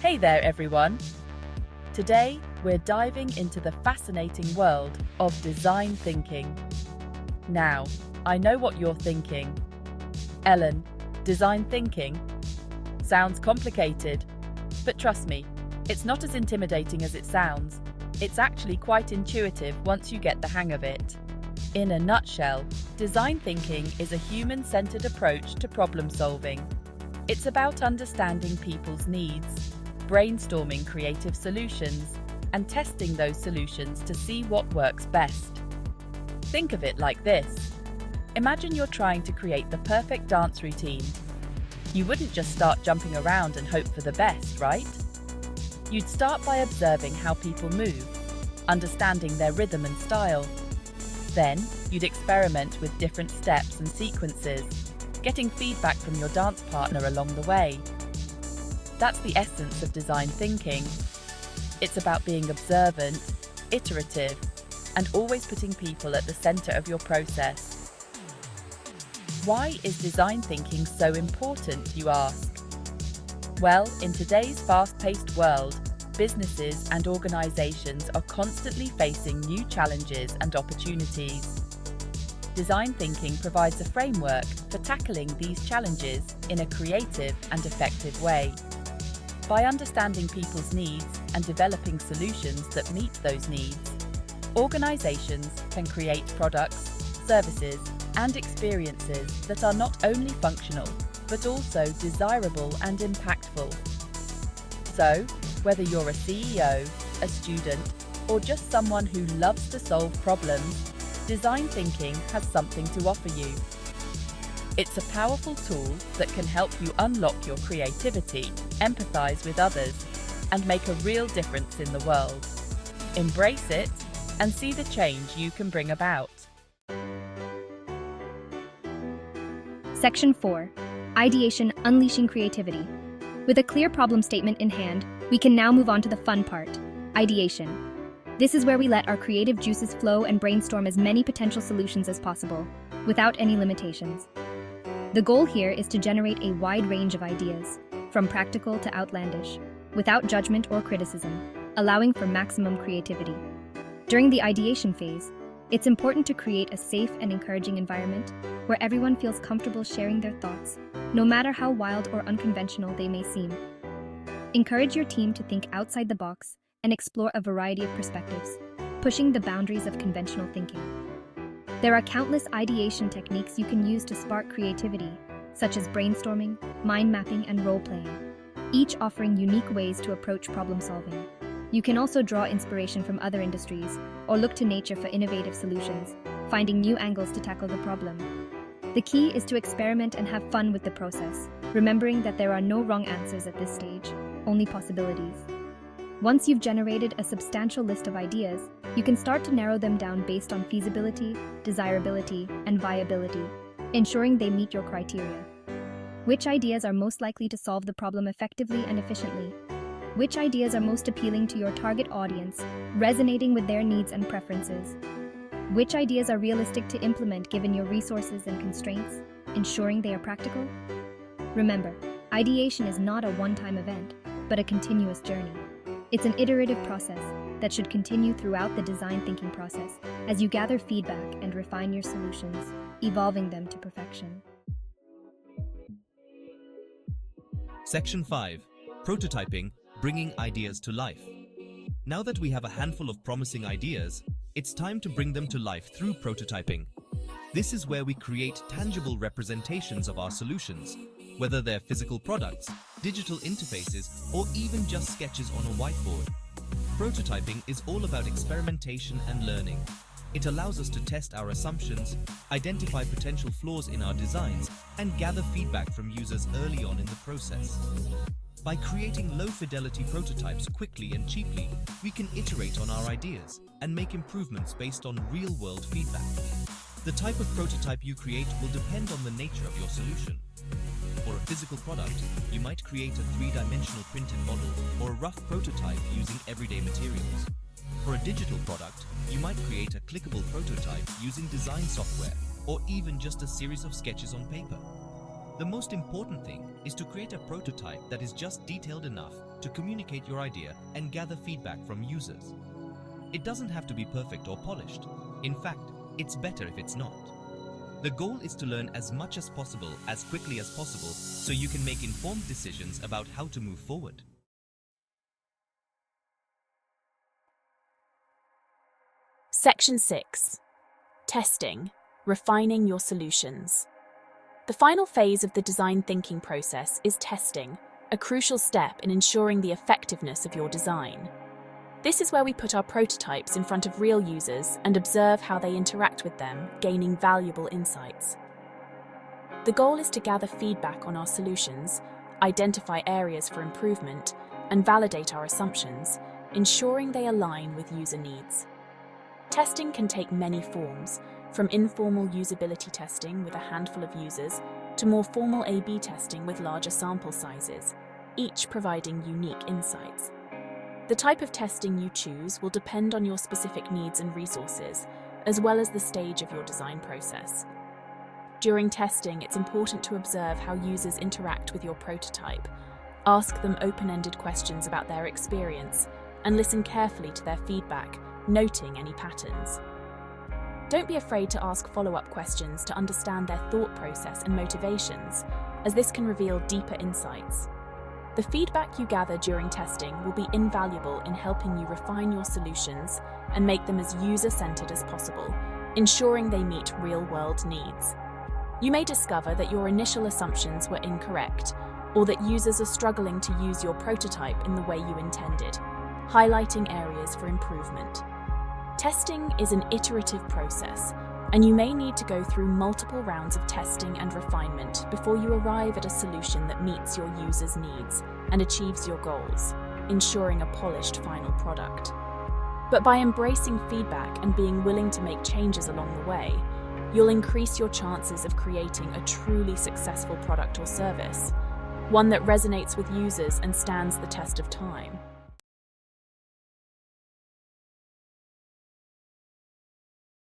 Hey there, everyone. Today, we're diving into the fascinating world of design thinking. Now, I know what you're thinking. Ellen, design thinking? Sounds complicated, but trust me, it's not as intimidating as it sounds. It's actually quite intuitive once you get the hang of it. In a nutshell, design thinking is a human-centered approach to problem solving. It's about understanding people's needs, brainstorming creative solutions, and testing those solutions to see what works best. Think of it like this. Imagine you're trying to create the perfect dance routine. You wouldn't just start jumping around and hope for the best, right? You'd start by observing how people move, understanding their rhythm and style. Then, you'd experiment with different steps and sequences, getting feedback from your dance partner along the way. That's the essence of design thinking. It's about being observant, iterative, and always putting people at the center of your process. Why is design thinking so important, you ask? Well, in today's fast-paced world, businesses and organizations are constantly facing new challenges and opportunities. Design thinking provides a framework for tackling these challenges in a creative and effective way. By understanding people's needs and developing solutions that meet those needs, organizations can create products, services, and experiences that are not only functional, but also desirable and impactful. So, whether you're a CEO, a student, or just someone who loves to solve problems, design thinking has something to offer you. It's a powerful tool that can help you unlock your creativity, empathize with others, and make a real difference in the world. Embrace it and see the change you can bring about. Section 4. Ideation, Unleashing Creativity. With a clear problem statement in hand, we can now move on to the fun part, ideation. This is where we let our creative juices flow and brainstorm as many potential solutions as possible, without any limitations. The goal here is to generate a wide range of ideas, from practical to outlandish, without judgment or criticism, allowing for maximum creativity. During the ideation phase, it's important to create a safe and encouraging environment where everyone feels comfortable sharing their thoughts, no matter how wild or unconventional they may seem. Encourage your team to think outside the box and explore a variety of perspectives, pushing the boundaries of conventional thinking. There are countless ideation techniques you can use to spark creativity, such as brainstorming, mind mapping, and role-playing, each offering unique ways to approach problem solving. You can also draw inspiration from other industries or look to nature for innovative solutions, finding new angles to tackle the problem. The key is to experiment and have fun with the process, remembering that there are no wrong answers at this stage, only possibilities. Once you've generated a substantial list of ideas, you can start to narrow them down based on feasibility, desirability, and viability, ensuring they meet your criteria. Which ideas are most likely to solve the problem effectively and efficiently? Which ideas are most appealing to your target audience, resonating with their needs and preferences? Which ideas are realistic to implement given your resources and constraints, ensuring they are practical? Remember, ideation is not a one-time event, but a continuous journey. It's an iterative process that should continue throughout the design thinking process as you gather feedback and refine your solutions, evolving them to perfection. Section 5. Prototyping, Bringing Ideas to Life. Now that we have a handful of promising ideas, it's time to bring them to life through prototyping. This is where we create tangible representations of our solutions, whether they're physical products, digital interfaces, or even just sketches on a whiteboard. Prototyping is all about experimentation and learning. It allows us to test our assumptions, identify potential flaws in our designs, and gather feedback from users early on in the process. By creating low-fidelity prototypes quickly and cheaply, we can iterate on our ideas and make improvements based on real-world feedback. The type of prototype you create will depend on the nature of your solution. For a physical product, you might create a three-dimensional printed model or a rough prototype using everyday materials. For a digital product, you might create a clickable prototype using design software or even just a series of sketches on paper. The most important thing is to create a prototype that is just detailed enough to communicate your idea and gather feedback from users. It doesn't have to be perfect or polished. In fact, it's better if it's not. The goal is to learn as much as possible as quickly as possible so you can make informed decisions about how to move forward. Section 6. Testing, refining your solutions. The final phase of the design thinking process is testing, a crucial step in ensuring the effectiveness of your design. This is where we put our prototypes in front of real users and observe how they interact with them, gaining valuable insights. The goal is to gather feedback on our solutions, identify areas for improvement, and validate our assumptions, ensuring they align with user needs. Testing can take many forms, from informal usability testing with a handful of users to more formal A/B testing with larger sample sizes, each providing unique insights. The type of testing you choose will depend on your specific needs and resources, as well as the stage of your design process. During testing, it's important to observe how users interact with your prototype, ask them open-ended questions about their experience, and listen carefully to their feedback, noting any patterns. Don't be afraid to ask follow-up questions to understand their thought process and motivations, as this can reveal deeper insights. The feedback you gather during testing will be invaluable in helping you refine your solutions and make them as user-centered as possible, ensuring they meet real-world needs. You may discover that your initial assumptions were incorrect, or that users are struggling to use your prototype in the way you intended, highlighting areas for improvement. Testing is an iterative process, and you may need to go through multiple rounds of testing and refinement before you arrive at a solution that meets your users' needs and achieves your goals, ensuring a polished final product. But by embracing feedback and being willing to make changes along the way, you'll increase your chances of creating a truly successful product or service, one that resonates with users and stands the test of time.